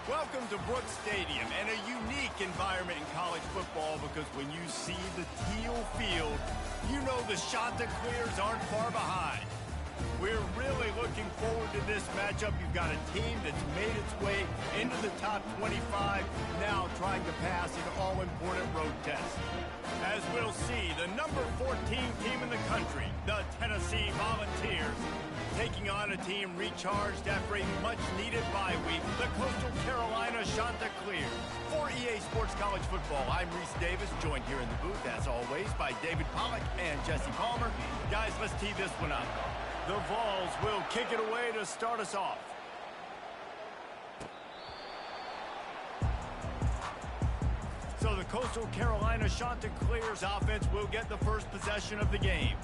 Welcome to Brooks Stadium, and a unique environment in college football because when you see the Teal field, you know the shot that clears aren't far behind. We're really looking forward to this matchup. You've got a team that's made its way into the top 25, now trying to pass an all-important road test. As we'll see, the number 14 team in the country, the Tennessee Volunteers, taking on a team recharged after a much-needed bye week, the Coastal Carolina Chanticleers. For EA Sports College Football, I'm Reese Davis, joined here in the booth, as always, by David Pollack and Jesse Palmer. Guys, let's tee this one up. The Vols will kick it away to start us off. So the Coastal Carolina Chanticleers offense will get the first possession of the game.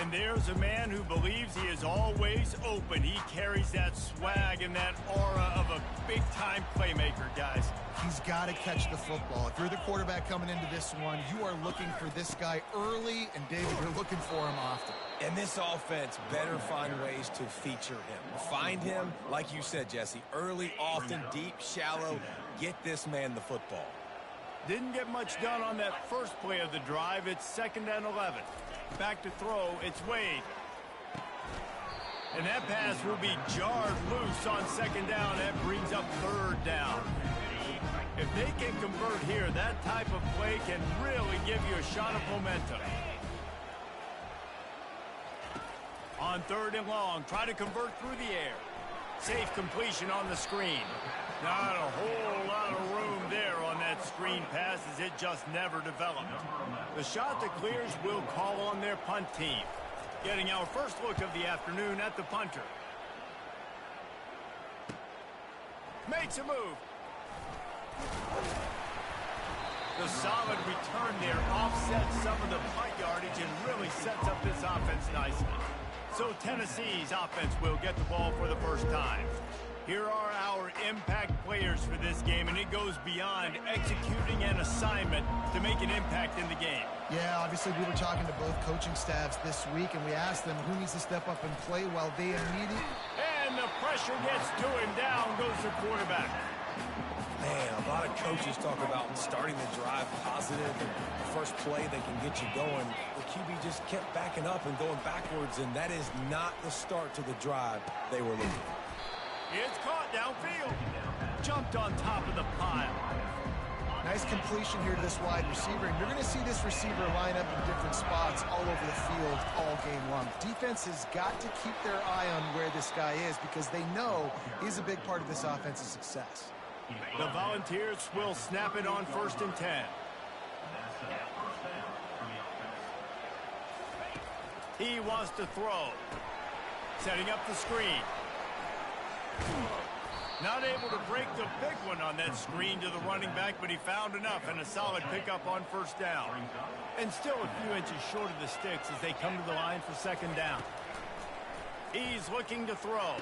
And there's a man who believes he is always open. He carries that swag and that aura of a big-time playmaker, guys. He's got to catch the football. If you're the quarterback coming into this one, you are looking for this guy early, and David, you're looking for him often. And this offense better find ways to feature him. Find him, like you said, Jesse, early, often, deep, shallow. Get this man the football. Didn't get much done on that first play of the drive. It's 2nd and 11. Back to throw, it's Wade. And that pass will be jarred loose on 2nd down. That brings up 3rd down. If they can convert here, that type of play can really give you a shot of momentum. On 3rd and long, try to convert through the air. Safe completion on the screen. Not a whole lot of room there on that screen pass as it just never developed. The Chanticleers will call on their punt team. Getting our first look of the afternoon at the punter. Makes a move. The solid return there offsets some of the punt yardage and really sets up this offense nicely. So Tennessee's offense will get the ball for the first time. Here are our impact players for this game, and it goes beyond executing an assignment to make an impact in the game. Yeah, obviously we were talking to both coaching staffs this week, and we asked them who needs to step up and play while they immediately... And the pressure gets to him. Down goes the quarterback. Man, a lot of coaches talk about starting the drive positive and the first play that can get you going. The QB just kept backing up and going backwards, and that is not the start to the drive they were looking for. It's caught downfield. Jumped on top of the pile. Nice completion here to this wide receiver, and you're going to see this receiver line up in different spots all over the field all game long. Defense has got to keep their eye on where this guy is because they know he's a big part of this offense's success. The Volunteers will snap it on 1st and 10. He wants to throw. Setting up the screen. Not able to break the big one on that screen to the running back, but he found enough and a solid pickup on 1st down. And still a few inches short of the sticks as they come to the line for 2nd down. He's looking to throw.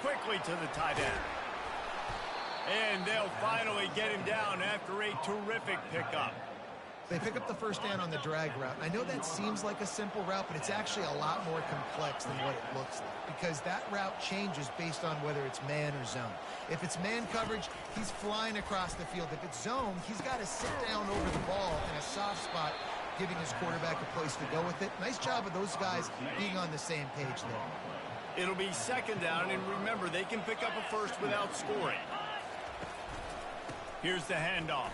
Quickly to the tight end. And they'll finally get him down after a terrific pickup. They pick up the 1st down on the drag route. I know that seems like a simple route, but it's actually a lot more complex than what it looks like because that route changes based on whether it's man or zone. If it's man coverage, he's flying across the field. If it's zone, he's got to sit down over the ball in a soft spot, giving his quarterback a place to go with it. Nice job of those guys being on the same page there. It'll be 2nd down, and remember, they can pick up a first without scoring. Here's the handoff.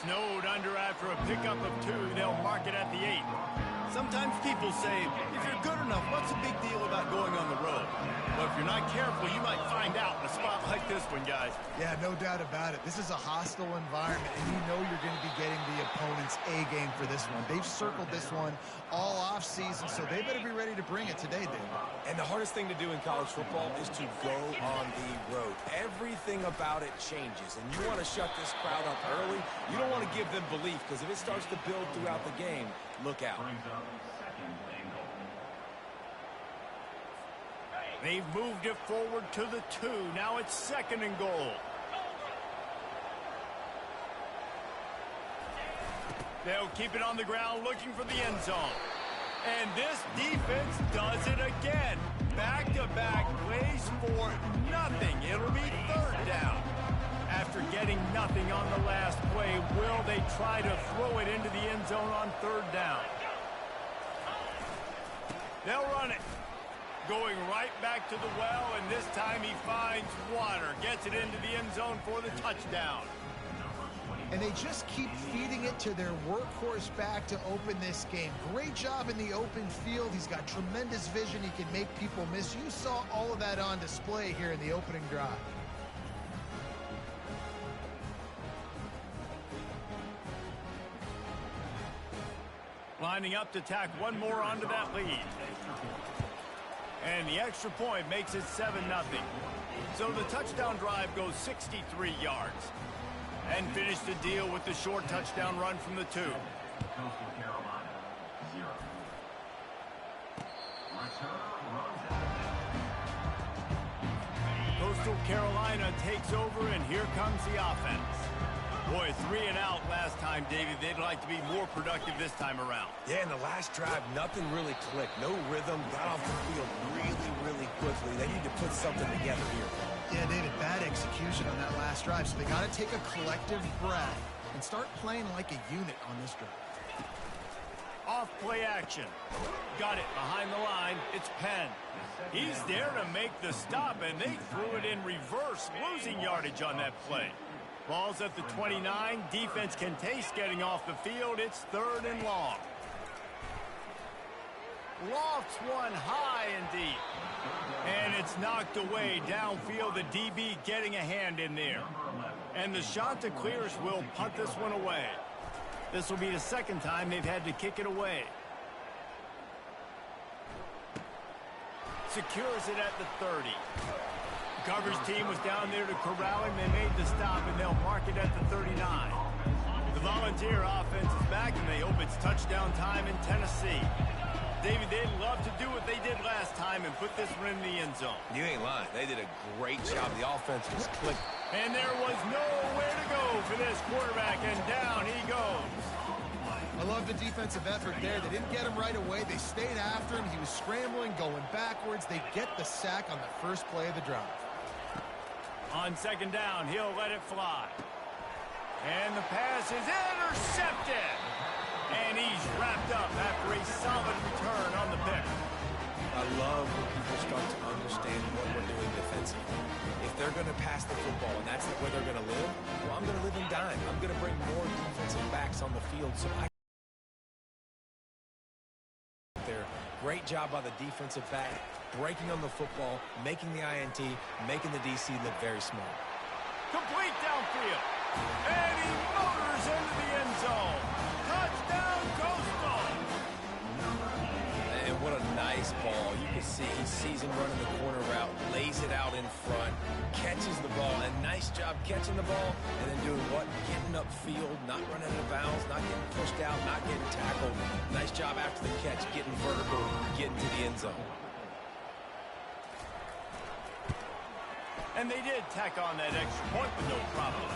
Snowed under after a pickup of 2. They'll mark it at the 8. Sometimes people say, if you're good enough, what's the big deal about going on the road? Well, if you're not careful, you might find out in a spot like this one, guys. Yeah, no doubt about it. This is a hostile environment, and you know you're going to be getting the opponent's A game for this one. They've circled this one all off season, so they better be ready to bring it today, David. And the hardest thing to do in college football is to go on the road. Everything about it changes, and you want to shut this crowd up early. You don't want to give them belief, because if it starts to build throughout the game, look out. They've moved it forward to the 2. Now it's 2nd and goal. They'll keep it on the ground looking for the end zone. And this defense does it again. Back-to-back plays for nothing. It'll be third down. After getting nothing on the last play, will they try to throw it into the end zone on third down? They'll run it. Going right back to the well, and this time he finds water. Gets it into the end zone for the touchdown. And they just keep feeding it to their workhorse back to open this game. Great job in the open field. He's got tremendous vision. He can make people miss. You saw all of that on display here in the opening drive. Lining up to tack one more onto that lead. And the extra point makes it 7-0. So the touchdown drive goes 63 yards. And finish the deal with the short touchdown run from the 2. Coastal Carolina takes over, and here comes the offense. Boy, 3 and out last time, David. They'd like to be more productive this time around. Yeah, in the last drive, nothing really clicked. No rhythm. Got off the field really quickly. They need to put something together here. Yeah, David, bad execution on that last drive. So they got to take a collective breath and start playing like a unit on this drive. Off play action. Got it behind the line. It's Penn. He's there to make the stop, and they threw it in reverse, losing yardage on that play. Ball's at the 29. Defense can taste getting off the field. It's 3rd and long. Lofts one high and deep. And it's knocked away downfield. The DB getting a hand in there. And the Chanticleers will punt this one away. This will be the second time they've had to kick it away. Secures it at the 30. Coverage team was down there to corral him. They made the stop, and they'll mark it at the 39. The Volunteer offense is back, and they hope it's touchdown time in Tennessee. David, they'd love to do what they did last time and put this one in the end zone. You ain't lying. They did a great job. The offense was clicking. And there was nowhere to go for this quarterback, and down he goes. I love the defensive effort there. They didn't get him right away. They stayed after him. He was scrambling, going backwards. They get the sack on the first play of the drive. On second down, he'll let it fly. And the pass is intercepted. And he's wrapped up after a solid return on the pick. I love when people start to understand what we're doing defensively. If they're going to pass the football and that's where they're going to live, well, I'm going to live and dime. I'm going to bring more defensive backs on the field so I there. Great job by the defensive back, breaking on the football, making the INT, making the DC look very small. Complete downfield. And he motors into the end zone. Touchdown, Coastal. And what a nice ball. You can see he sees him running the corner route, lays it out in front, catches the ball, and nice job catching the ball, and then doing what? Getting upfield, not running out of bounds, not getting pushed out, not getting tackled. Nice job after the catch, getting vertical, getting to the end zone. And they did tack on that extra point with no problem.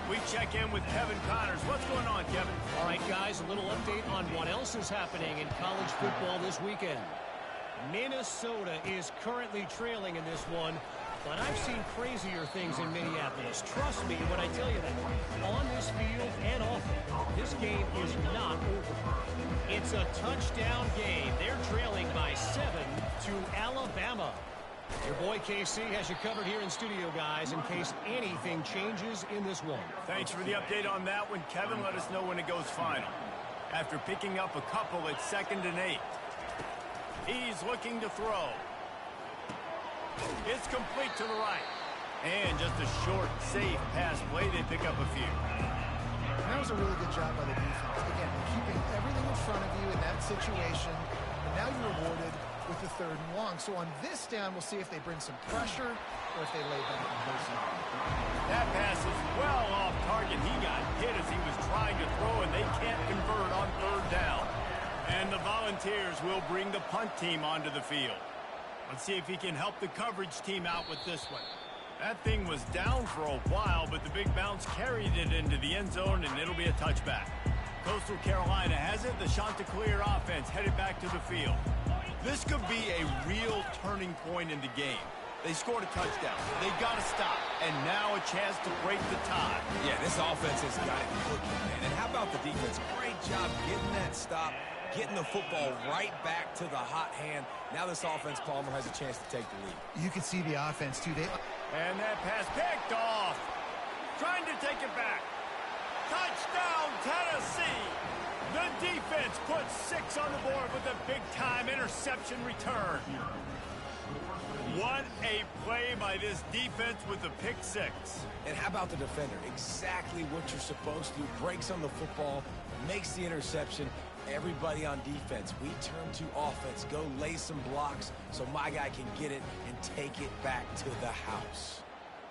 We check in with Kevin Connors. What's going on, Kevin? All right, guys, a little update on what else is happening in college football this weekend. Minnesota is currently trailing in this one, but I've seen crazier things in Minneapolis. Trust me when I tell you that. On this field and off it, this game is not over. It's a touchdown game. They're trailing by 7 to Alabama. Your boy KC has you covered here in studio, guys, in case anything changes in this one. Thanks for the update on that one, Kevin. Let us know when it goes final. After picking up a couple, it's 2nd and 8. He's looking to throw. It's complete to the right. And just a short, safe pass play. They pick up a few. That was a really good job by the defense. Again, keeping everything in front of you in that situation. And now you're rewarded with the 3rd and long. So on this down, we'll see if they bring some pressure or if they lay back and play some. That pass is well off target. He got hit as he was trying to throw, and they can't convert on 3rd down. And the Volunteers will bring the punt team onto the field. Let's see if he can help the coverage team out with this one. That thing was down for a while, but the big bounce carried it into the end zone, and it'll be a touchback. Coastal Carolina has it. The Chanticleer offense headed back to the field. This could be a real turning point in the game. They scored a touchdown. They got to stop. And now a chance to break the tie. Yeah, this offense has got it cooking, man. And how about the defense? Great job getting that stop, getting the football right back to the hot hand. Now this offense, Palmer, has a chance to take the lead. You can see the offense, too. And that pass picked off. Trying to take it back. Touchdown, Tennessee! The defense puts 6 on the board with a big-time interception return. What a play by this defense with the pick 6. And how about the defender? Exactly what you're supposed to do. Breaks on the football, makes the interception. Everybody on defense, we turn to offense. Go lay some blocks so my guy can get it and take it back to the house.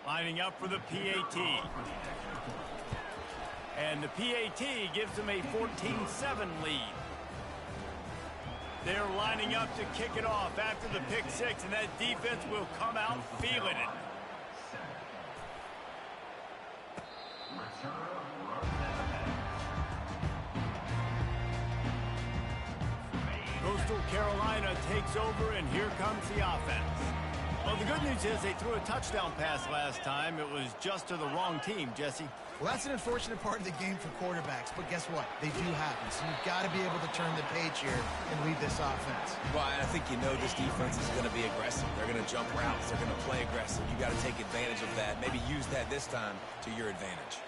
Lining up for the PAT. And the PAT gives them a 14-7 lead. They're lining up to kick it off after the pick 6, and that defense will come out feeling it. Coastal Carolina takes over, and here comes the offense. Well, the good news is they threw a touchdown pass last time. It was just to the wrong team, Jesse. Well, that's an unfortunate part of the game for quarterbacks, but guess what? They do happen, so you've got to be able to turn the page here and lead this offense. Well, I think you know this defense is going to be aggressive. They're going to jump routes. They're going to play aggressive. You got to take advantage of that. Maybe use that this time to your advantage.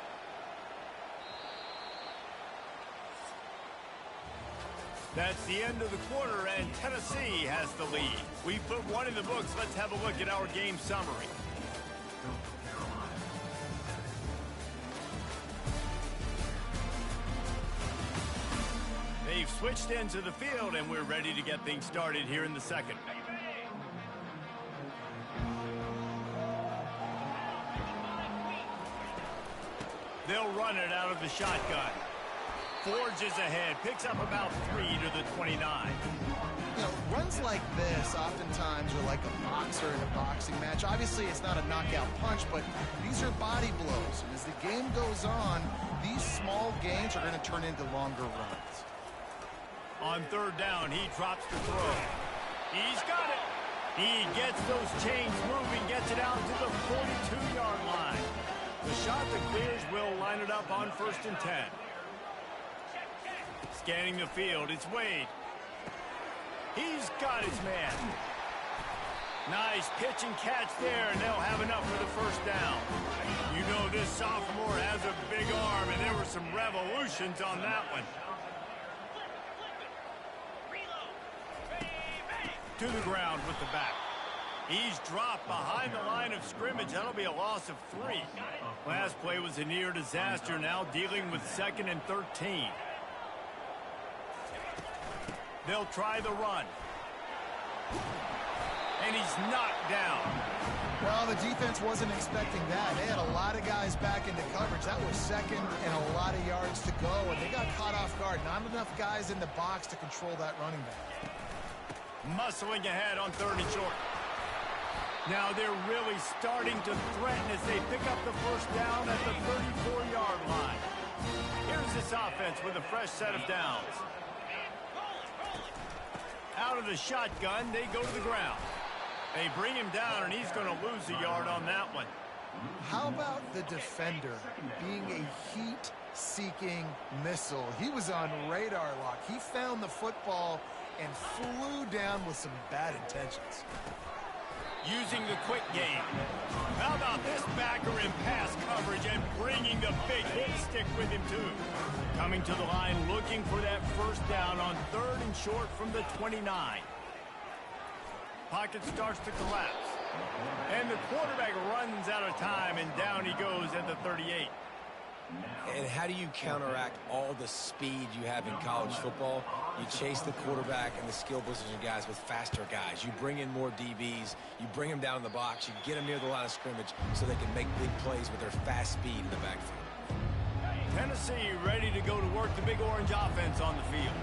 That's the end of the quarter, and Tennessee has the lead. We put one in the books. Let's have a look at our game summary. They've switched into the field, and we're ready to get things started here in the second. They'll run it out of the shotgun. Forges ahead, picks up about 3 to the 29. You know, runs like this oftentimes are like a boxer in a boxing match. Obviously, it's not a knockout punch, but these are body blows. And as the game goes on, these small gains are going to turn into longer runs. On third down, he drops the throw. He's got it. He gets those chains moving, gets it out to the 42-yard line. The Chanticleers will line it up on 1st and 10. Scanning the field, it's Wade. He's got his man. Nice pitch and catch there, and they'll have enough for the 1st down. You know this sophomore has a big arm, and there were some revolutions on that one. To the ground with the back. He's dropped behind the line of scrimmage. That'll be a loss of 3. Last play was a near disaster, now dealing with 2nd and 13. They'll try the run. And he's knocked down. Well, the defense wasn't expecting that. They had a lot of guys back into coverage. That was 2nd and a lot of yards to go, and they got caught off guard. Not enough guys in the box to control that running back. Muscling ahead on 3rd and short. Now they're really starting to threaten as they pick up the 1st down at the 34-yard line. Here's this offense with a fresh set of downs. Out of the shotgun, they go to the ground. They bring him down, and he's going to lose a yard on that one. How about the defender being a heat-seeking missile? He was on radar lock. He found the football and flew down with some bad intentions. Using the quick game. How about this backer in pass coverage and bringing the big hit stick with him, too. Coming to the line, looking for that 1st down on 3rd and short from the 29. Pocket starts to collapse. And the quarterback runs out of time, and down he goes at the 38. And how do you counteract all the speed you have in college football? You chase the quarterback and the skill position guys with faster guys. You bring in more DBs. You bring them down in the box. You get them near the line of scrimmage so they can make big plays with their fast speed in the backfield. Tennessee ready to go to work the Big Orange offense on the field.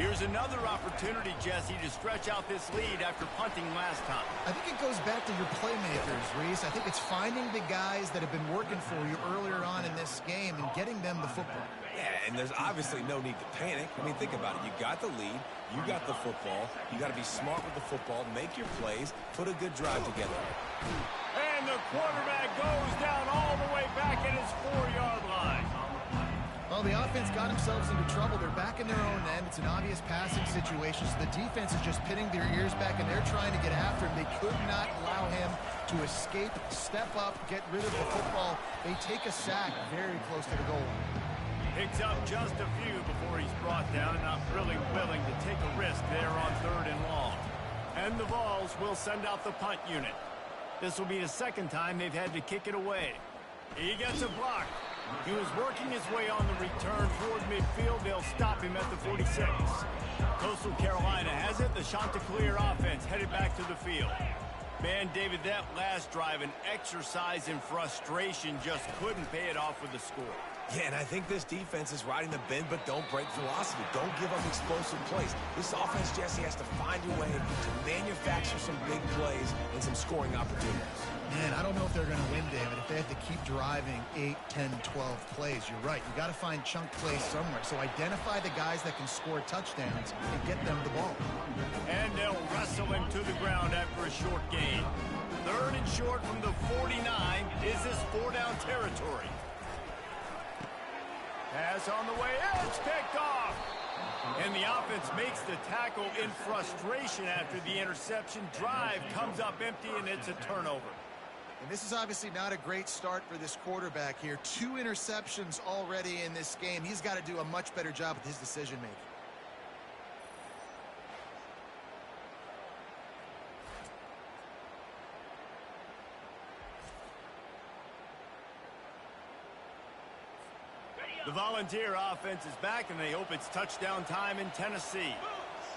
Here's another opportunity, Jesse, to stretch out this lead after punting last time. I think it goes back to your playmakers, Reese. I think it's finding the guys that have been working for you earlier on in this game and getting them the football. Yeah, and there's obviously no need to panic. I mean, think about it. You got the lead. You got the football. You got to be smart with the football, make your plays, put a good drive together. And the quarterback goes down all the way back at his 4-yard line. Well, the offense got themselves into trouble. They're back in their own end. It's an obvious passing situation, so the defense is just pinning their ears back, and they're trying to get after him. They could not allow him to escape, step up, get rid of the football. They take a sack very close to the goal line. Picks up just a few before he's brought down, and not really willing to take a risk there on 3rd and long. And the Vols will send out the punt unit. This will be the second time they've had to kick it away. He gets a block. He was working his way on the return toward midfield. They'll stop him at the 46. Coastal Carolina has it. The Chanticleer offense headed back to the field. Man, David, that last drive, an exercise in frustration, just couldn't pay it off with the score. Yeah, and I think this defense is riding the bend, but don't break philosophy. Don't give up explosive plays. This offense, Jesse, has to find a way to manufacture some big plays and some scoring opportunities. Man, I don't know if they're going to win, David, if they have to keep driving 8, 10, 12 plays. You're right. You got to find chunk plays somewhere. So identify the guys that can score touchdowns and get them the ball. And they'll wrestle him to the ground after a short gain. 3rd and short from the 49. Is this 4-down territory? Pass on the way. It's picked off. And the offense makes the tackle in frustration after the interception. Drive comes up empty, and it's a turnover. And this is obviously not a great start for this quarterback here. 2 interceptions already in this game. He's got to do a much better job with his decision-making. The Volunteer offense is back, and they hope it's touchdown time in Tennessee.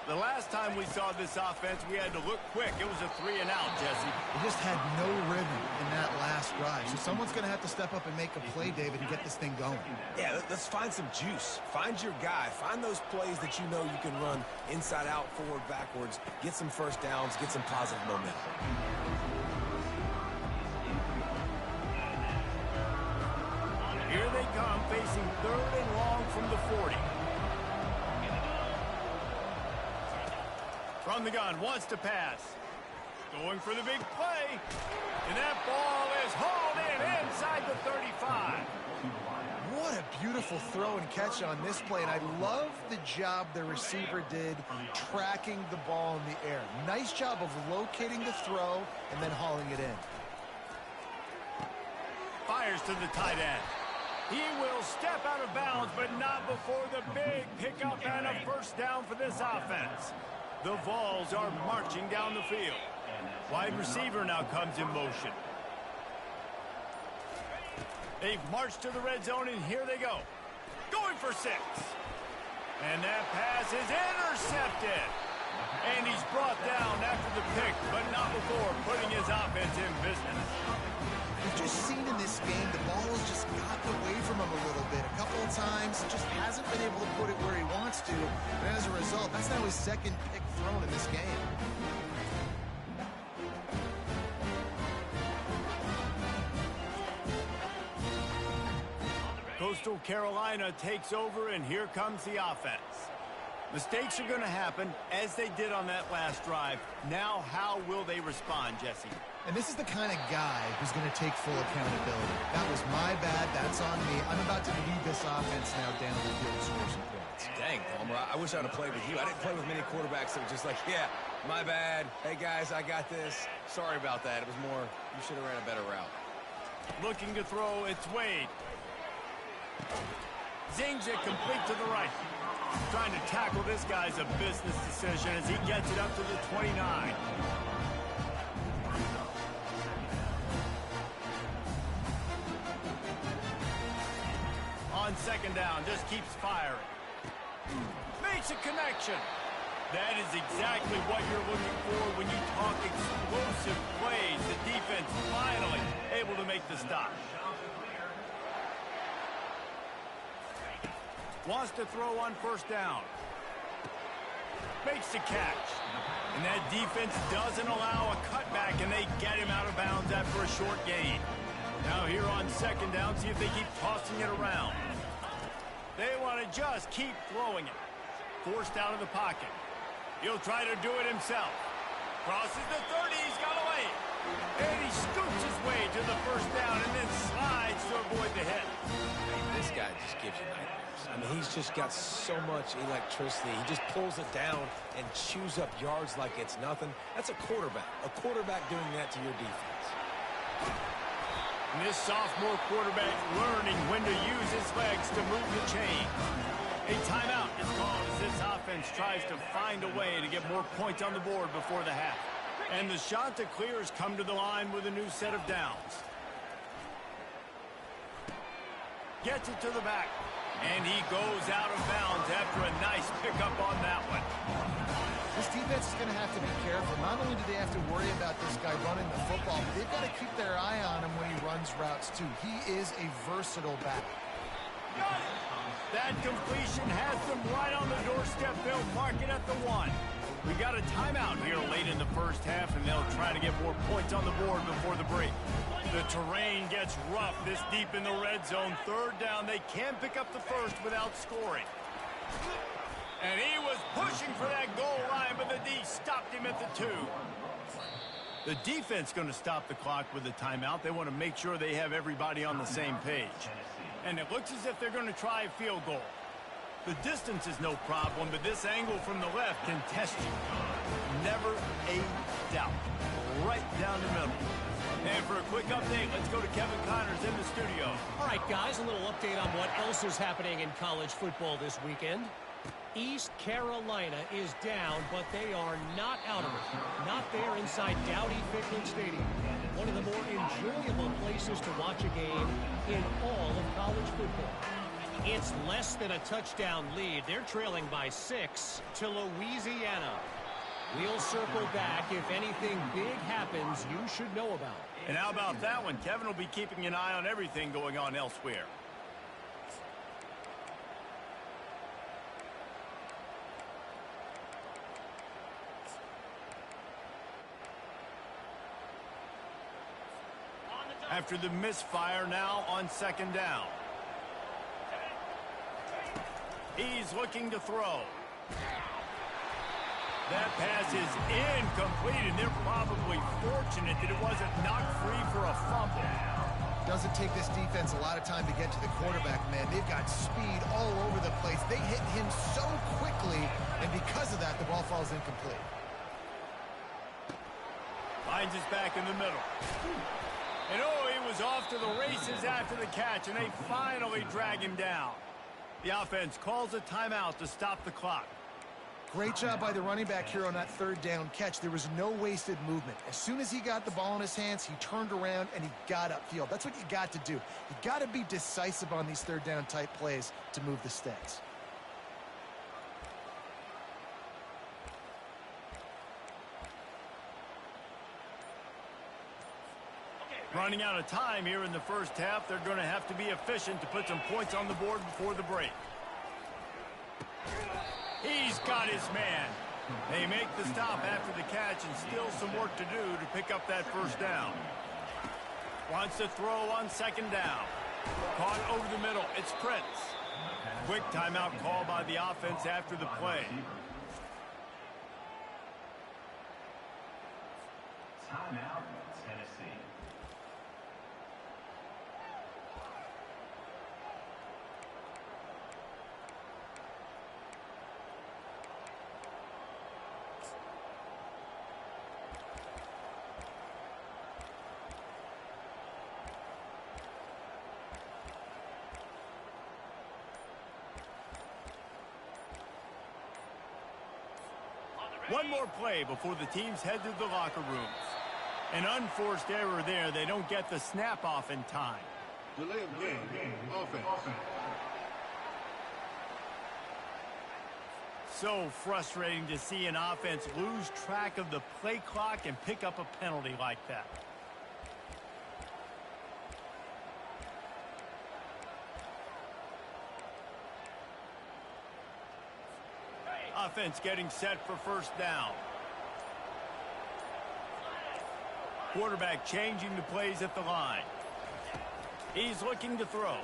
The last time we saw this offense, we had to look quick. It was a 3-and-out, Jesse. They just had no rhythm in that last drive. So someone's going to have to step up and make a play, David, and get this thing going. Yeah, let's find some juice. Find your guy. Find those plays that you know you can run inside out, forward, backwards. Get some first downs. Get some positive momentum. Here they come, facing 3rd and long from the 40. From the gun, wants to pass. Going for the big play. And that ball is hauled in inside the 35. What a beautiful throw and catch on this play. And I love the job the receiver did tracking the ball in the air. Nice job of locating the throw and then hauling it in. Fires to the tight end. He will step out of bounds, but not before the big pickup and a first down for this offense. The Vols are marching down the field. Wide receiver now comes in motion. They've marched to the red zone, and here they go. Going for 6. And that pass is intercepted. And he's brought down after the pick, but not before putting his offense in business. We've just seen in this game the ball has just gotten away from him a little bit. A couple of times, just hasn't been able to put it where he wants to. And as a result, that's now his 2nd pick thrown in this game. Coastal Carolina takes over, and here comes the offense. Mistakes are going to happen, as they did on that last drive. Now, how will they respond, Jesse? And this is the kind of guy who's going to take full accountability. That was my bad. That's on me. I'm about to lead this offense now down the field and score some points. Dang, Palmer, I wish I would have played with you. I didn't play with many quarterbacks that were just like, yeah, my bad. Hey, guys, I got this. Sorry about that. It was more, you should have ran a better route. Looking to throw, it's Wade. Zings it complete to the right. Trying to tackle this guy's a business decision as he gets it up to the 29. On 2nd down, just keeps firing. Makes a connection. That is exactly what you're looking for when you talk explosive plays. The defense finally able to make the stop. Wants to throw on 1st down. Makes the catch. And that defense doesn't allow a cutback, and they get him out of bounds after a short gain. Now here on second down, see if they keep tossing it around. They want to just keep throwing it. Forced out of the pocket. He'll try to do it himself. Crosses the 30, he's got away. And he scoops his way to the first down and then slides to avoid the hit. Hey, this guy just gives you nightmares. I mean, he's just got so much electricity. He just pulls it down and chews up yards like it's nothing. That's a quarterback. A quarterback doing that to your defense. And this sophomore quarterback learning when to use his legs to move the chain. A timeout is called as this offense tries to find a way to get more points on the board before the half. And the shot to clear has come to the line with a new set of downs. Gets it to the back. And he goes out of bounds after a nice pickup on that one. This defense is going to have to be careful. Not only do they have to worry about this guy running the football, but they've got to keep their eye on him when he runs routes, too. He is a versatile back. That completion has them right on the doorstep. They'll mark it at the 1. We got a timeout here late in the first half, and they'll try to get more points on the board before the break. The terrain gets rough this deep in the red zone. Third down, they can pick up the first without scoring. And he was pushing for that goal line, but the D stopped him at the 2. The defense going to stop the clock with a timeout. They want to make sure they have everybody on the same page. And it looks as if they're going to try a field goal. The distance is no problem, but this angle from the left can test you. Never a doubt. Right down the middle. And for a quick update, let's go to Kevin Connors in the studio. All right, guys, a little update on what else is happening in college football this weekend. East Carolina is down, but they are not out of it. Not there inside Dowdy-Ficklen Stadium. One of the more enjoyable places to watch a game in all of college football. It's less than a touchdown lead. They're trailing by 6 to Louisiana. We'll circle back. If anything big happens, you should know about it. And how about that one? Kevin will be keeping an eye on everything going on elsewhere. After the misfire, now on second down. He's looking to throw. That pass is incomplete, and they're probably fortunate that it wasn't knocked free for a fumble. Doesn't take this defense a lot of time to get to the quarterback, man. They've got speed all over the place. They hit him so quickly, and because of that, the ball falls incomplete. Finds his back in the middle. And oh, he was off to the races after the catch, and they finally drag him down. The offense calls a timeout to stop the clock. Great job by the running back here on that third down catch. There was no wasted movement. As soon as he got the ball in his hands, he turned around and he got upfield. That's what you got to do. You got to be decisive on these third down type plays to move the stats. Running out of time here in the first half. They're going to have to be efficient to put some points on the board before the break. He's got his man. They make the stop after the catch, and still some work to do to pick up that first down. Wants to throw on second down. Caught over the middle. It's Prince. Quick timeout call by the offense after the play. Timeout, Tennessee. One more play before the teams head to the locker rooms. An unforced error there. They don't get the snap off in time. Delay of game. Offense. So frustrating to see an offense lose track of the play clock and pick up a penalty like that. A offense getting set for first down. Quarterback changing the plays at the line. He's looking to throw.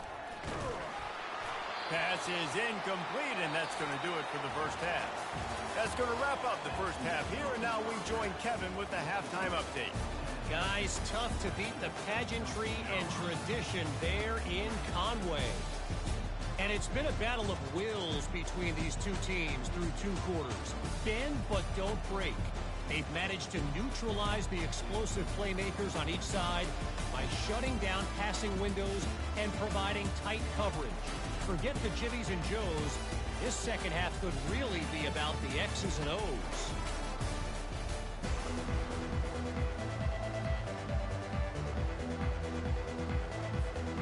Pass is incomplete, and that's going to do it for the first half. That's going to wrap up the first half here, and now we join Kevin with the halftime update. Guys, tough to beat the pageantry and tradition there in Conway. And it's been a battle of wills between these two teams through 2 quarters. Bend but don't break. They've managed to neutralize the explosive playmakers on each side by shutting down passing windows and providing tight coverage. Forget the Jimmies and Joes. This second half could really be about the X's and O's.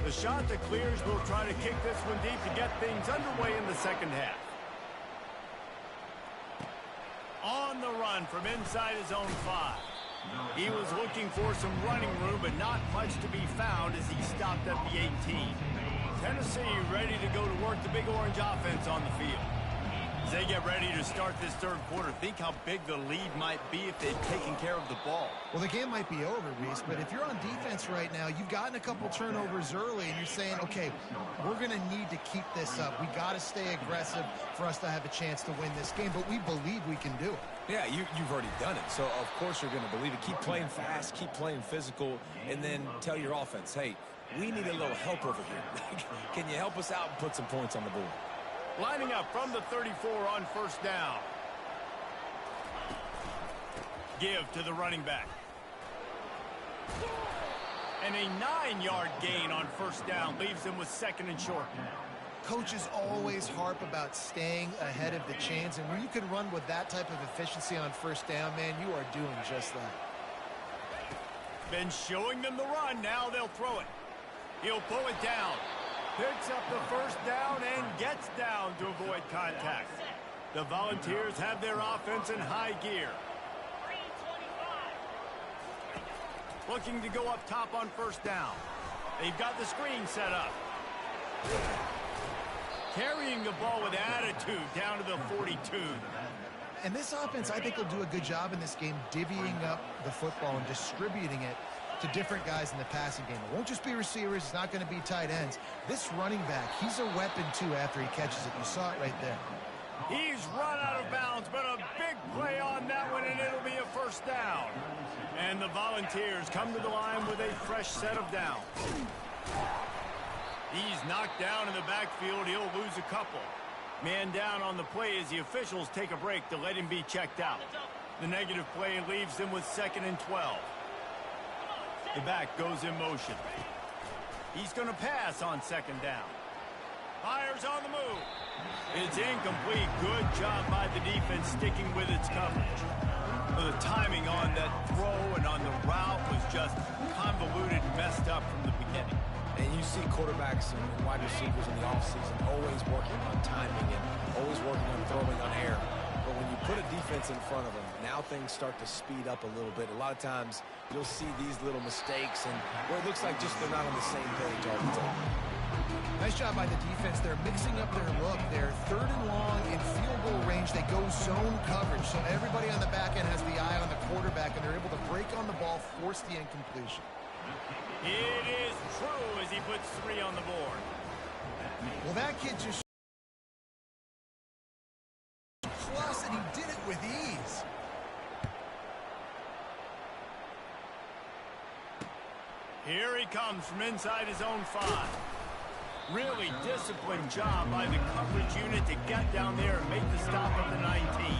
The shot that clears will try to kick this one deep to get things underway in the second half. On the run from inside his own 5. He was looking for some running room, but not much to be found as he stopped at the 18. Tennessee ready to go to work the Big Orange offense on the field. As they get ready to start this third quarter, think how big the lead might be if they'd taken care of the ball. Well, the game might be over, Reese, but if you're on defense right now, you've gotten a couple turnovers early, and you're saying, okay, we're going to need to keep this up. We got to stay aggressive for us to have a chance to win this game, but we believe we can do it. Yeah, you've already done it, so of course you're going to believe it. Keep playing fast, keep playing physical, and then tell your offense, hey, we need a little help over here. Can you help us out and put some points on the board? Lining up from the 34 on first down. Give to the running back. And a 9-yard gain on first down leaves them with second and short. Coaches always harp about staying ahead of the chains, and when you can run with that type of efficiency on first down, man, you are doing just that. Been showing them the run. Now they'll throw it. He'll pull it down. Picks up the first down and gets down to avoid contact. The Volunteers have their offense in high gear. Looking to go up top on first down. They've got the screen set up. Carrying the ball with attitude down to the 42. And this offense, I think, will do a good job in this game divvying up the football and distributing it to different guys in the passing game. It won't just be receivers. It's not going to be tight ends. This running back, he's a weapon, too, after he catches it. You saw it right there. He's run out of bounds, but a big play on that one, and it'll be a first down. And the Volunteers come to the line with a fresh set of downs. He's knocked down in the backfield. He'll lose a couple. Man down on the play as the officials take a break to let him be checked out. The negative play leaves him with second and 12. The back goes in motion. He's going to pass on second down. Fires on the move. It's incomplete. Good job by the defense sticking with its coverage. The timing on that throw and on the route was just convoluted and messed up from the beginning. And you see quarterbacks and wide receivers in the offseason always working on timing and always working on throwing on air. But when you put a defense in front of them, now things start to speed up a little bit. A lot of times you'll see these little mistakes and where it looks like just they're not on the same page all the time. Nice job by the defense. They're mixing up their look. They're third and long in field goal range. They go zone coverage. So everybody on the back end has the eye on the quarterback, and they're able to break on the ball, force the incompletion. It is true as he puts 3 on the board. Well, that kid just plus, and he did it with ease. Here he comes from inside his own 5. Really disciplined job by the coverage unit to get down there and make the stop at the 19.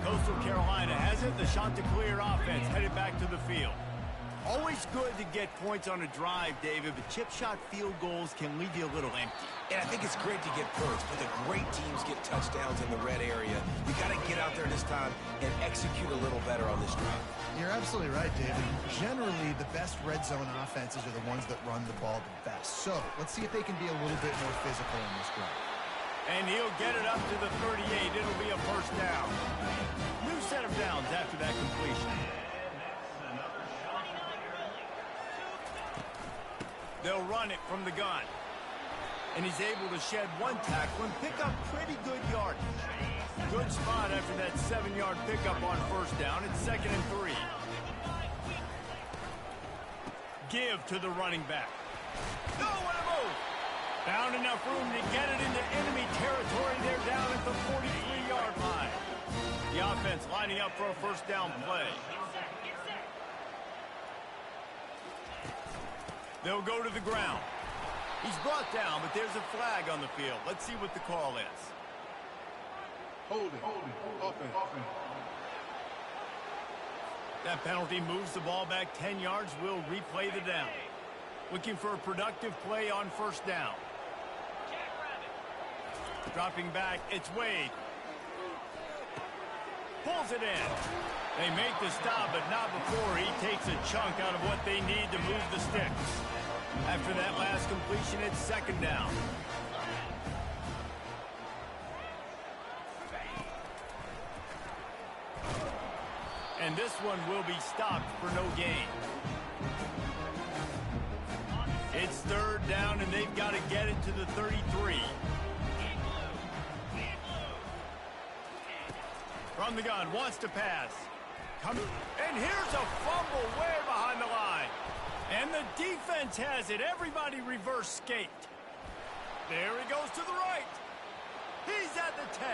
Coastal Carolina has it. The Chanticleer offense headed back to the field. Always good to get points on a drive, David, but chip shot field goals can leave you a little empty. And I think it's great to get points, but the great teams get touchdowns in the red area. You got to get out there this time and execute a little better on this drive. You're absolutely right, David. Generally, the best red zone offenses are the ones that run the ball the best. So let's see if they can be a little bit more physical in this drive. And he'll get it up to the 38. It'll be a first down. New set of downs after that completion. They'll run it from the gun. and he's able to shed one tackle and pick up pretty good yardage. Good spot after that 7-yard pickup on first down. It's 2nd and 3. Give to the running back. No, what a move! Found enough room to get it into enemy territory. They're down at the 43-yard line. The offense lining up for a first down play. They'll go to the ground. He's brought down, but there's a flag on the field. Let's see what the call is. Holding. Offense. That penalty moves the ball back 10 yards. We'll replay the down. Looking for a productive play on first down. Dropping back, it's Wade. Pulls it in. They make the stop, but not before he takes a chunk out of what they need to move the sticks. After that last completion, it's 2nd down. And this one will be stopped for no gain. It's 3rd down, and they've got to get it to the 33. From the gun, wants to pass. And here's a fumble way behind the line. And the defense has it. Everybody reverse skate. There he goes to the right. He's at the 10.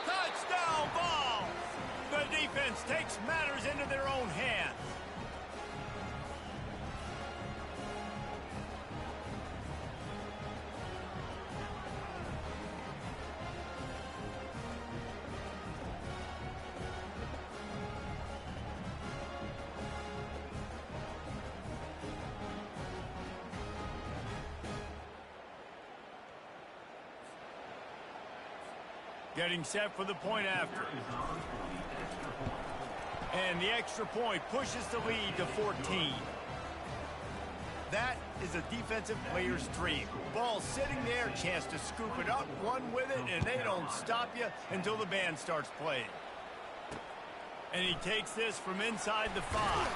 Touchdown ball. The defense takes matters into their own hands. Getting set for the point after. And the extra point pushes the lead to 14. That is a defensive player's dream. Ball sitting there, chance to scoop it up, run with it, and they don't stop you until the band starts playing. And he takes this from inside the 5.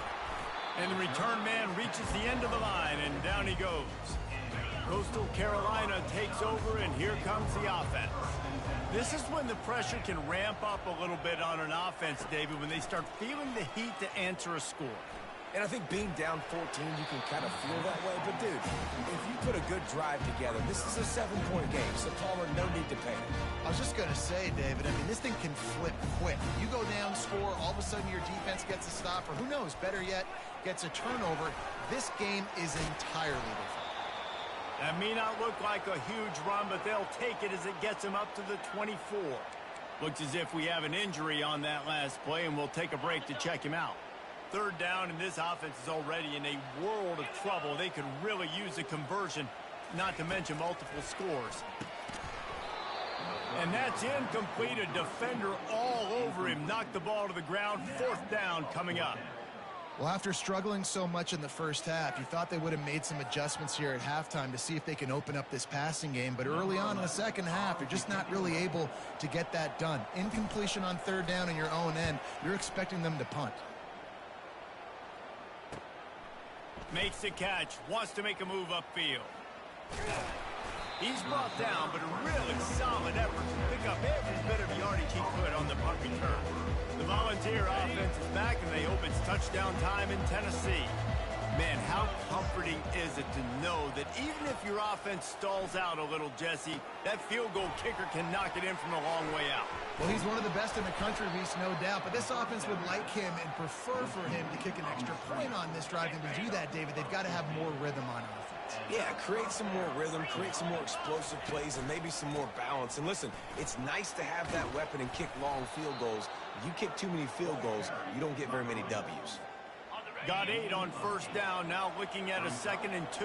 And the return man reaches the end of the line, and down he goes. Coastal Carolina takes over, and here comes the offense. This is when the pressure can ramp up a little bit on an offense, David, when they start feeling the heat to answer a score. And I think being down 14, you can kind of feel that way. But, dude, if you put a good drive together, this is a 7-point game. So, Palmer, no need to panic. I was just going to say, David, I mean, this thing can flip quick. You go down, score, all of a sudden your defense gets a stop, or who knows, better yet, gets a turnover. This game is entirely different. That may not look like a huge run, but they'll take it as it gets them up to the 24. Looks as if we have an injury on that last play, and we'll take a break to check him out. 3rd down, and this offense is already in a world of trouble. They could really use a conversion, not to mention multiple scores. And that's incomplete. A defender all over him. Knocked the ball to the ground. 4th down coming up. Well, after struggling so much in the first half, you thought they would have made some adjustments here at halftime to see if they can open up this passing game. But early on in the second half, you're just not really able to get that done. Incompletion on 3rd down in your own end, you're expecting them to punt. Makes the catch, wants to make a move upfield. He's brought down, but a really solid effort to pick up every bit of yardage he could on the punt return. The Volunteer offense is back, and they hope it's touchdown time in Tennessee. Man, how comforting is it to know that even if your offense stalls out a little, Jesse, that field goal kicker can knock it in from a long way out. Well, he's one of the best in the country, Reese, no doubt. But this offense would like him and prefer for him to kick an extra point on this drive. And to do that, David, they've got to have more rhythm on offense. Yeah, create some more rhythm, create some more explosive plays, and maybe some more balance. And listen, it's nice to have that weapon and kick long field goals. You kick too many field goals, you don't get very many W's. Got 8 on 1st down, now looking at a 2nd and 2.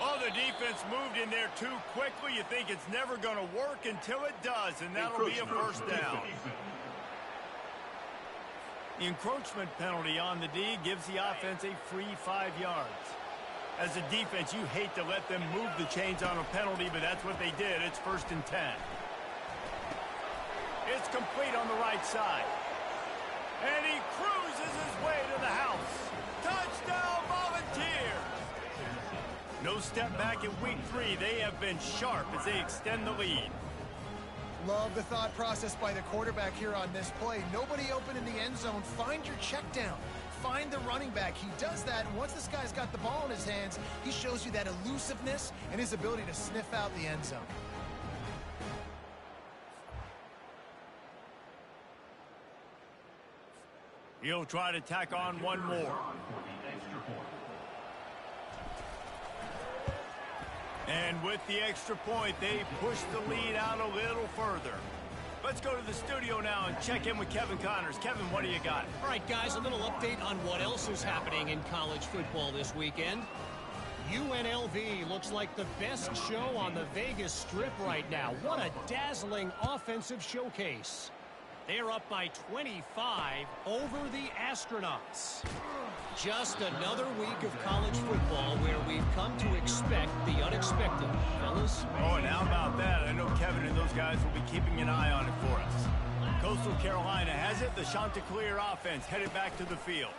Oh, the defense moved in there too quickly. You think it's never going to work until it does, and that'll be a 1st down. The encroachment penalty on the D gives the offense a free 5 yards. As a defense, you hate to let them move the chains on a penalty, but that's what they did. It's 1st and 10. It's complete on the right side. And he cruises his way to the house. Touchdown, Volunteers! No step back in week 3. They have been sharp as they extend the lead. Love the thought process by the quarterback here on this play. Nobody open in the end zone. Find your check down. Find the running back. He does that, and once this guy's got the ball in his hands, he shows you that elusiveness and his ability to sniff out the end zone. He'll try to tack on one more. And with the extra point, they push the lead out a little further. Let's go to the studio now and check in with Kevin Connors. Kevin, what do you got? All right, guys, a little update on what else is happening in college football this weekend. UNLV looks like the best show on the Vegas Strip right now. What a dazzling offensive showcase. They're up by 25 over the Astronauts. Just another week of college football where we've come to expect the unexpected, fellas. Oh, and how about that? I know Kevin and those guys will be keeping an eye on it for us. Coastal Carolina has it. The Chanticleer offense headed back to the field.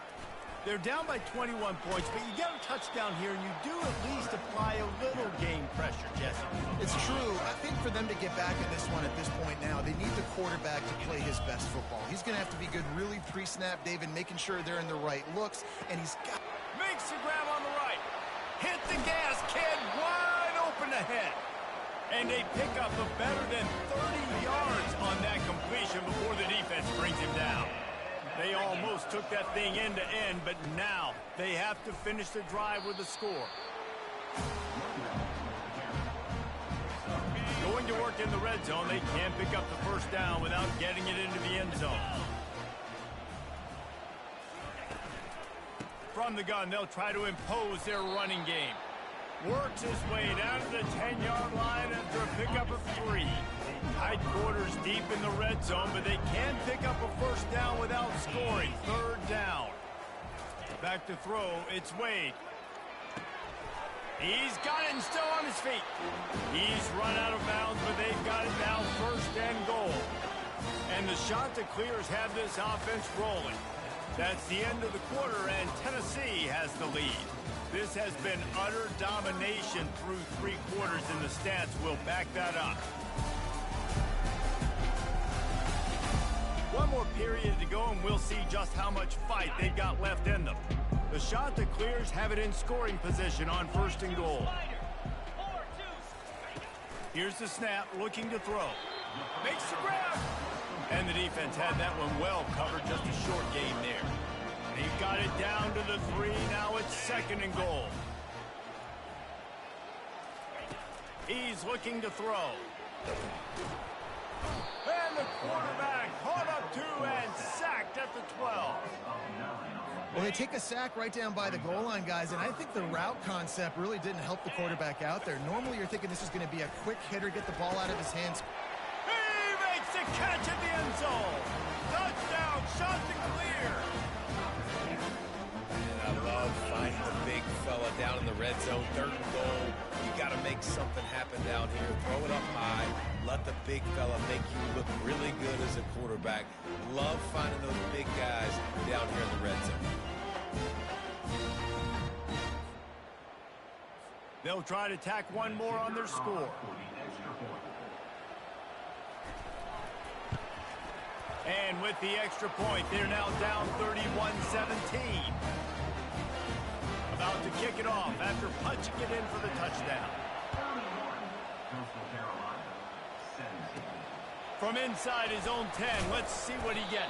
They're down by 21 points, but you get a touchdown here, and you do at least apply a little game pressure, Jesse. It's true. I think for them to get back in this one at this point now, they need the quarterback to play his best football. He's going to have to be good really pre-snap, David, making sure they're in the right looks, and he's got... Makes the grab on the right. Hit the gas, kid. Wide open ahead. And they pick up a better than 30 yards on that completion before the defense brings him down. They almost took that thing end to end, but now they have to finish the drive with a score. Going to work in the red zone, they can't pick up the first down without getting it into the end zone. From the gun, they'll try to impose their running game. Works his way down to the 10-yard line after a pickup of 3. Tight quarters deep in the red zone, but they can pick up a first down without scoring. 3rd down. Back to throw, it's Wade. He's got it and still on his feet. He's run out of bounds, but they've got it now 1st and goal. And the Chanticleers have this offense rolling. That's the end of the quarter, and Tennessee has the lead. This has been utter domination through 3 quarters, and the stats will back that up. One more period to go, and we'll see just how much fight they've got left in them. The Chanticleers have it in scoring position on 1st and goal. Here's the snap, looking to throw. Makes the grab. And the defense had that one well covered, just a short game there. They've got it down to the 3, now it's 2nd and goal. He's looking to throw. And the quarterback caught up 2 and sacked at the 12. Well, they take a sack right down by the goal line, guys, and I think the route concept really didn't help the quarterback out there. Normally, you're thinking this is going to be a quick hitter, get the ball out of his hands. He makes the catch at the end zone. Touchdown, Chanticleer. I love finding the big fella down in the red zone, 3rd and goal. You got to make something happen down here. Throw it up high. Let the big fella make you look really good as a quarterback. Love finding those big guys down here in the red zone. They'll try to tack one more on their score. And with the extra point, they're now down 31-17. About to kick it off after punching it in for the touchdown. From inside his own 10, let's see what he gets.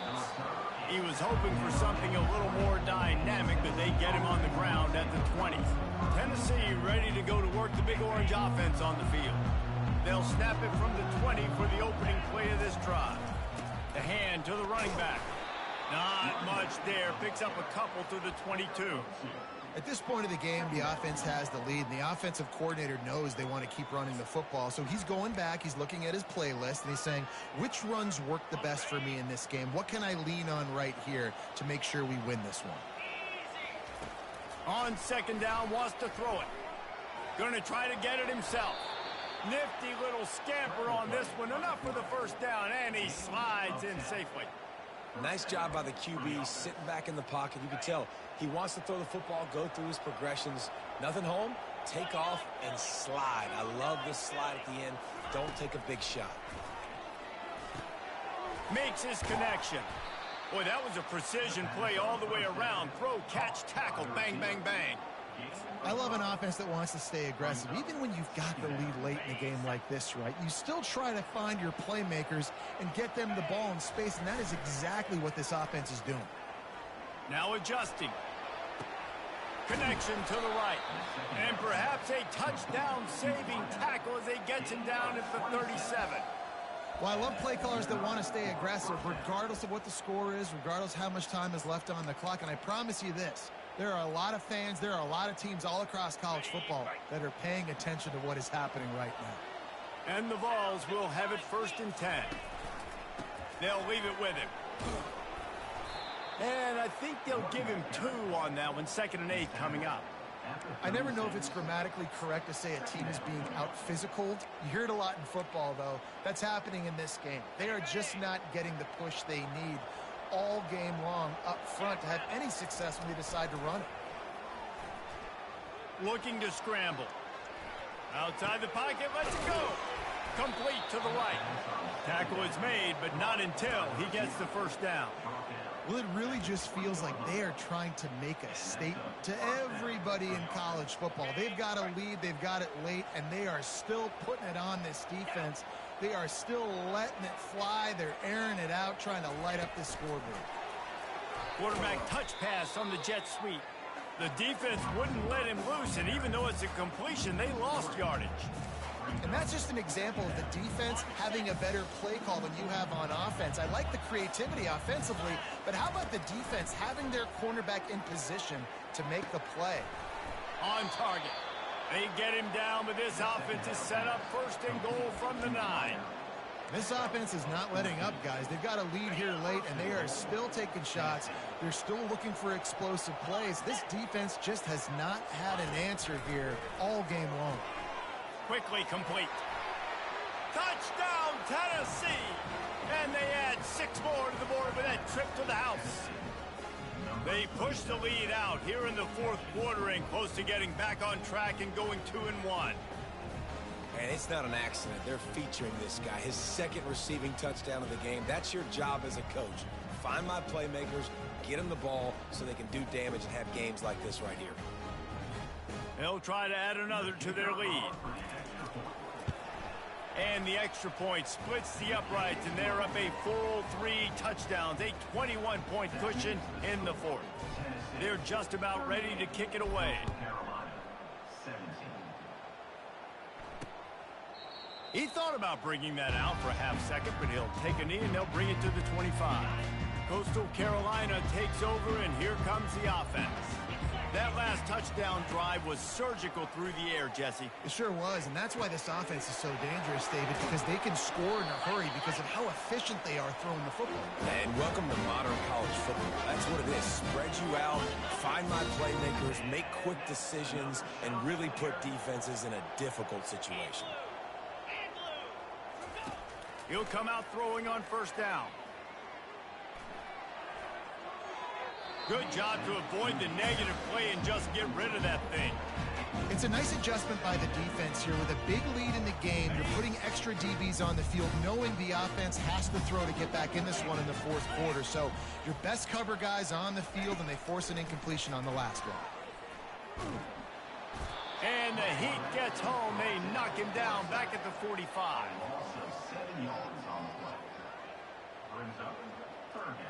He was hoping for something a little more dynamic, but they get him on the ground at the 20. Tennessee ready to go to work the Big Orange offense on the field. They'll snap it from the 20 for the opening play of this drive. The hand to the running back. Not much there. Picks up a couple to the 22. At this point of the game, the offense has the lead, and the offensive coordinator knows they want to keep running the football. So he's going back, he's looking at his playlist, and he's saying, which runs work the best for me in this game? What can I lean on right here to make sure we win this one? On 2nd down, wants to throw it. Going to try to get it himself. Nifty little scamper on this one. Enough for the 1st down, and he slides in safely. Nice job by the QB, sitting back in the pocket. You can tell he wants to throw the football, go through his progressions. Nothing home, Take off and slide. I love this slide at the end. Don't take a big shot. Makes his connection. Boy, that was a precision play all the way around. Throw, catch, tackle, bang, bang, bang. I love an offense that wants to stay aggressive. Even when you've got the lead late in a game like this, right, you still try to find your playmakers and get them the ball in space, and that is exactly what this offense is doing. Now adjusting. Connection to the right. And perhaps a touchdown-saving tackle as he gets him down at the 37. Well, I love play callers that want to stay aggressive regardless of what the score is, regardless how much time is left on the clock. And I promise you this, there are a lot of fans, there are a lot of teams all across college football that are paying attention to what is happening right now. And the Vols will have it 1st and 10. They'll leave it with him. And I think they'll give him 2 on that one, 2nd and 8 coming up. I never know if it's grammatically correct to say a team is being out-physicaled. You hear it a lot in football, though. That's happening in this game. They are just not getting the push they need all game long up front to have any success when they decide to run it. Looking to scramble. Outside the pocket, let's it go. Complete to the right. Tackle is made, but not until he gets the 1st down. Well, it really just feels like they are trying to make a statement to everybody in college football. They've got a lead, they've got it late, and they are still putting it on this defense. They are still letting it fly. They're airing it out, trying to light up the scoreboard. Quarterback touch pass on the jet sweep. The defense wouldn't let him loose, and even though it's a completion, they lost yardage. And that's just an example of the defense having a better play call than you have on offense. I like the creativity offensively, but how about the defense having their cornerback in position to make the play? On target. They get him down, but this offense is set up 1st and goal from the 9. This offense is not letting up, guys. They've got a lead here late, and they are still taking shots. They're still looking for explosive plays. This defense just has not had an answer here all game long. Quickly complete. Touchdown, Tennessee! And they add 6 more to the board with that trip to the house. They push the lead out here in the 4th quarter and close to getting back on track and going 2-1. And it's not an accident. They're featuring this guy. His 2nd receiving touchdown of the game. That's your job as a coach. Find my playmakers, get them the ball so they can do damage and have games like this right here. They'll try to add another to their lead. And the extra point splits the uprights, and they're up a 4-3 touchdowns, a 21-point cushion in the 4th. They're just about ready to kick it away. He thought about bringing that out for a half-second, but he'll take a knee and they'll bring it to the 25. Coastal Carolina takes over, and here comes the offense. That last touchdown drive was surgical through the air, Jesse. It sure was, and that's why this offense is so dangerous, David, because they can score in a hurry because of how efficient they are throwing the football. And welcome to modern college football. That's what it is. Spread you out, find my playmakers, make quick decisions, and really put defenses in a difficult situation. He'll come out throwing on 1st down. Good job to avoid the negative play and just get rid of that thing. It's a nice adjustment by the defense here. With a big lead in the game, you're putting extra DBs on the field, knowing the offense has to throw to get back in this one in the 4th quarter. So your best cover guys on the field, and they force an incompletion on the last one. And the heat gets home. They knock him down back at the 45. 7 yards on the play. Brings up 3rd down.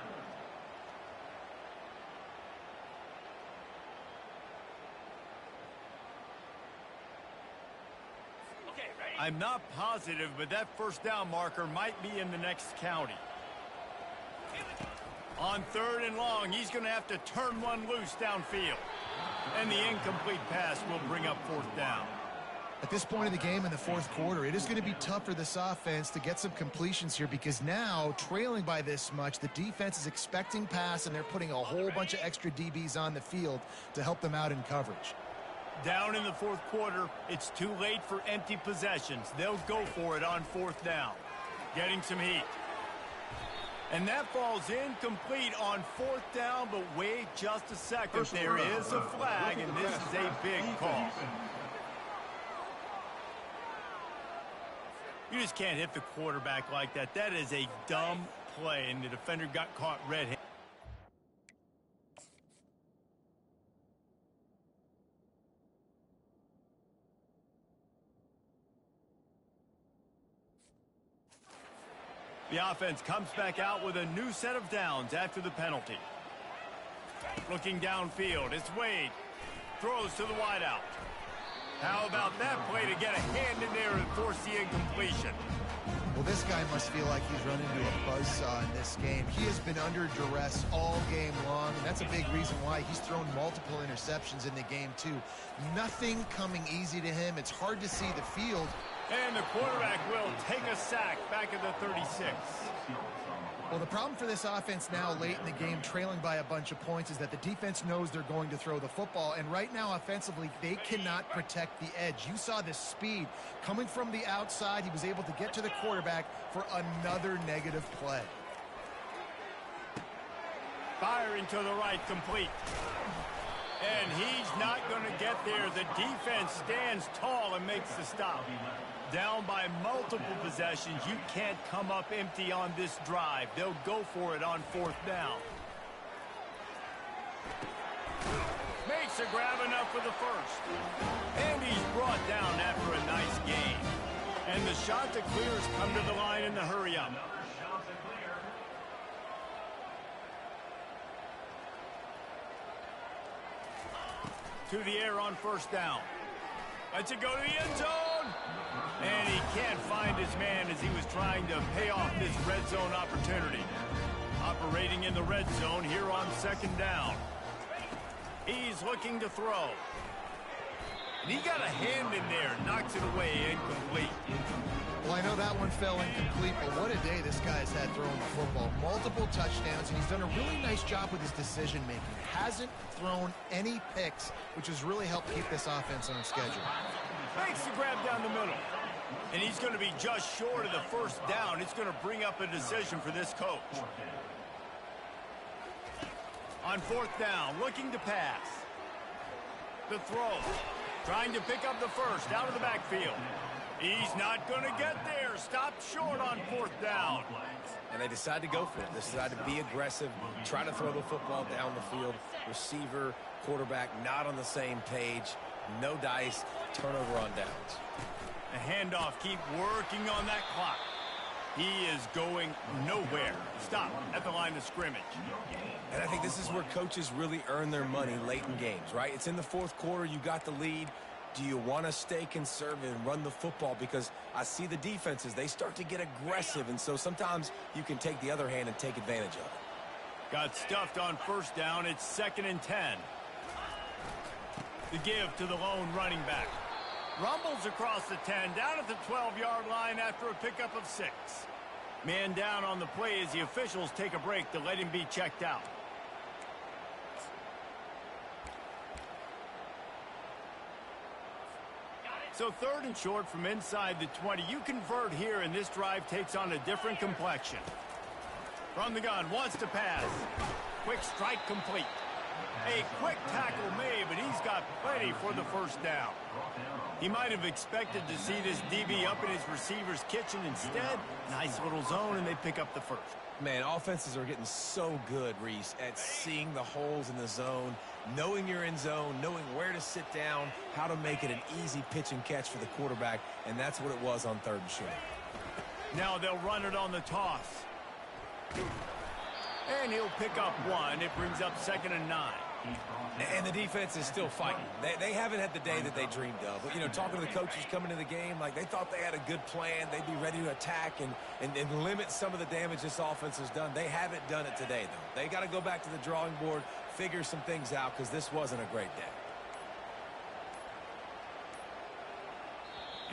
I'm not positive, but that 1st down marker might be in the next county. On 3rd and long, he's going to have to turn one loose downfield. And the incomplete pass will bring up 4th down. At this point in the game in the 4th quarter, it is going to be tough for this offense to get some completions here because now, trailing by this much, the defense is expecting pass, and they're putting a whole bunch of extra DBs on the field to help them out in coverage. Down in the 4th quarter, it's too late for empty possessions. They'll go for it on 4th down. Getting some heat. And that falls incomplete on 4th down, but wait just a second. There is a flag, and this is a big call. You just can't hit the quarterback like that. That is a dumb play, and the defender got caught red-handed. The offense comes back out with a new set of downs after the penalty. Looking downfield, it's Wade. Throws to the wideout. How about that play to get a hand in there and force the incompletion? Well, this guy must feel like he's run into a buzzsaw in this game. He has been under duress all game long, and that's a big reason why he's thrown multiple interceptions in the game, too. Nothing coming easy to him. It's hard to see the field. And the quarterback will take a sack back at the 36. Well, the problem for this offense now late in the game, trailing by a bunch of points, is that the defense knows they're going to throw the football. And right now, offensively, they cannot protect the edge. You saw the speed coming from the outside. He was able to get to the quarterback for another negative play. Firing to the right, complete. And he's not going to get there. The defense stands tall and makes the stop. Down by multiple possessions, you can't come up empty on this drive. They'll go for it on 4th down. Makes a grab enough for the first. And he's brought down after a nice gain. And the shot to clears come to the line in the hurry-up. To the air on 1st down. Lets it go to the end zone. And he can't find his man as he was trying to pay off this red zone opportunity. Operating in the red zone here on 2nd down. He's looking to throw. And he got a hand in there. Knocks it away, incomplete. Well, I know that one fell incomplete, but what a day this guy's had throwing the football. Multiple touchdowns, and he's done a really nice job with his decision-making. Hasn't thrown any picks, which has really helped keep this offense on schedule. Makes the grab down the middle. And he's going to be just short of the 1st down. It's going to bring up a decision for this coach. On 4th down, looking to pass. The throw. Trying to pick up the first out of the backfield. He's not going to get there. Stopped short on 4th down. And they decide to go for it. They decide to be aggressive, try to throw the football down the field. Receiver, quarterback, not on the same page. No dice, turnover on downs. The handoff, keep working on that clock. He is going nowhere. Stop at the line of scrimmage. And I think this is where coaches really earn their money late in games, right? It's in the 4th quarter. You got the lead. Do you want to stay conservative and run the football? Because I see the defenses, they start to get aggressive, and so sometimes you can take the other hand and take advantage of it. Got stuffed on 1st down. It's 2nd and 10. The give to the lone running back. Rumbles across the 10, down at the 12-yard line after a pickup of 6. Man down on the play as the officials take a break to let him be checked out. So 3rd and short from inside the 20. You convert here, and this drive takes on a different complexion. From the gun, wants to pass. Quick strike complete. A quick tackle made, but he's got plenty for the 1st down. He might have expected to see this DB up in his receiver's kitchen. Instead, nice little zone, and they pick up the first. Man, offenses are getting so good, Reese, at seeing the holes in the zone, knowing you're in zone, knowing where to sit down, how to make it an easy pitch and catch for the quarterback, and that's what it was on 3rd and short. Now they'll run it on the toss. And he'll pick up 1. It brings up 2nd and 9. And the defense is still fighting. They haven't had the day that they dreamed of. But, you know, talking to the coaches coming into the game, like they thought they had a good plan. They'd be ready to attack and limit some of the damage this offense has done. They haven't done it today, though. They got to go back to the drawing board, figure some things out, because this wasn't a great day.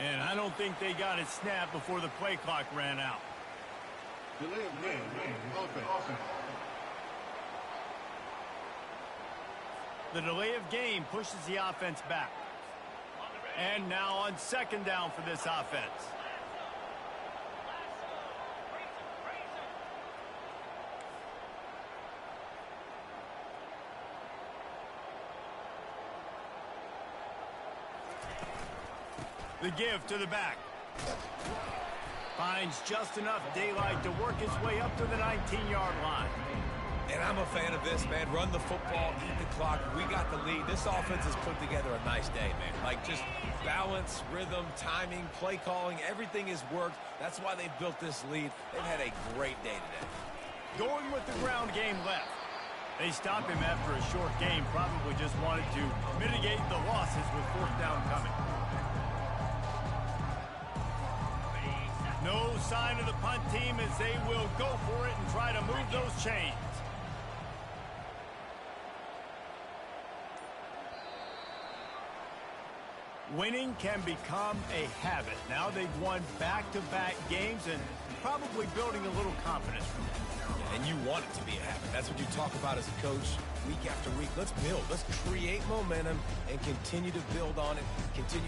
And I don't think they got it snapped before the play clock ran out. Delay of game. Offense. The delay of game pushes the offense back. And now on 2nd down for this offense. The give to the back. Finds just enough daylight to work his way up to the 19-yard line. And I'm a fan of this, man. Run the football, eat the clock. We got the lead. This offense has put together a nice day, man. Like, just balance, rhythm, timing, play calling, everything has worked. That's why they've built this lead. They've had a great day today. Going with the ground game left. They stop him after a short game. Probably just wanted to mitigate the losses with fourth down coming. No sign of the punt team as they will go for it and try to move those chains. Winning can become a habit. Now they've won back-to-back games and probably building a little confidence from it. And you want it to be a habit. That's what you talk about as a coach week after week. Let's build. Let's create momentum and continue to build on it.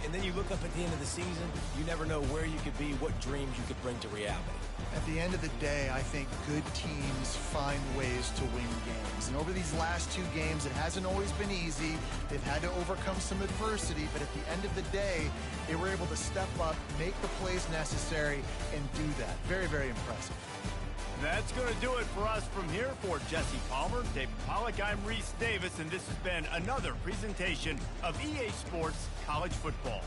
And then you look up at the end of the season, you never know where you could be, what dreams you could bring to reality. At the end of the day, I think good teams find ways to win games. And over these last two games, it hasn't always been easy. They've had to overcome some adversity, but at the end of the day, they were able to step up, make the plays necessary, and do that. Very, very impressive. That's going to do it for us from here. For Jesse Palmer, David Pollack, I'm Reese Davis, and this has been another presentation of EA Sports College Football.